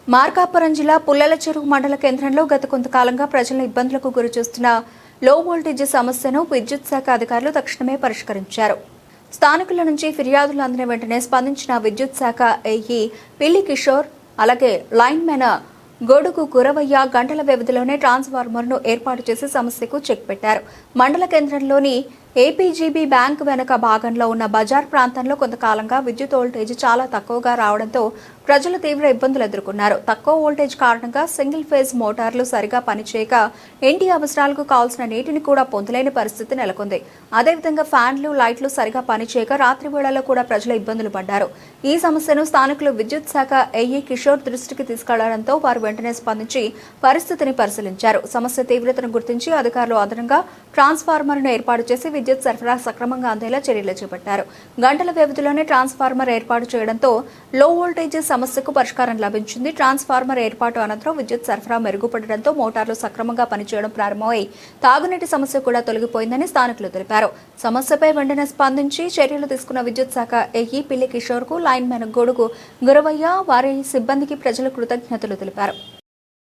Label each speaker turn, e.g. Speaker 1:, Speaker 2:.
Speaker 1: మార్కాపురం జిల్లా పుల్లల చెరువు మండల కేంద్రంలో గత కొంతకాలంగా ప్రజలను ఇబ్బందులకు గురిచేస్తున్న లో వోల్టేజ్ సమస్యను విద్యుత్ శాఖ అధికారులు తక్షణమే పరిష్కరించారు. స్థానికుల నుంచి ఫిర్యాదులు అందిన వెంటనే స్పందించిన విద్యుత్ శాఖ ఏఈ పిల్లి కిషోర్, అలాగే లైన్ మ్యాన్ గొడుగు గురవయ్య గంటల వ్యవధిలోనే ట్రాన్స్ఫార్మర్ను ఏర్పాటు చేసి సమస్యకు చెక్ పెట్టారు. మండల కేంద్రంలోని ఏపీజీబీ బ్యాంక్ వెనుక భాగంలో ఉన్న బజార్ ప్రాంతంలో కొంతకాలంగా విద్యుత్ వోల్టేజ్ చాలా తక్కువగా రావడంతో ప్రజలు తీవ్ర ఇబ్బందులు ఎదుర్కొన్నారు. తక్కువ వోల్టేజ్ కారణంగా సింగిల్ ఫేజ్ మోటార్లు సరిగా పనిచేయక ఇంటి అవసరాలకు కావాల్సిన నీటిని కూడా పొందలేని పరిస్థితి నెలకొంది. అదేవిధంగా ఫ్యాన్లు, లైట్లు సరిగా పనిచేయక రాత్రి వేళల్లో కూడా ప్రజలు ఇబ్బందులు పడ్డారు. ఈ సమస్యను స్థానికులు విద్యుత్ శాఖ ఏఈ కిషోర్ దృష్టికి తీసుకెళ్లడంతో వారు వెంటనే స్పందించి పరిస్థితిని పరిశీలించారు. సమస్య తీవ్రతను గుర్తించి అధికారులు అదనంగా ట్రాన్స్ఫార్మర్ను ఏర్పాటు చేసి విద్యుత్ సరఫరా సక్రమంగా అందేలా చర్యలు చేపట్టారు. గంటల వ్యవధిలోనే ట్రాన్స్ఫార్మర్ ఏర్పాటు చేయడంతో లో వోల్టేజ్ సమస్యకు పరిష్కారం లభించింది. ట్రాన్స్ఫార్మర్ ఏర్పాటు అనంతరం విద్యుత్ సరఫరా మెరుగుపడడంతో మోటార్లు సక్రమంగా పనిచేయడం ప్రారంభమై తాగునీటి సమస్య కూడా తొలగిపోయిందని స్థానికులు తెలిపారు. సమస్యపై వెంటనే స్పందించి చర్యలు తీసుకున్న విద్యుత్ శాఖ ఏఈ పిల్లి కిషోర్ కు, లైన్ మ్యాన్ గొడుగు గురవయ్య, వారి సిబ్బందికి ప్రజలు కృతజ్ఞతలు తెలిపారు.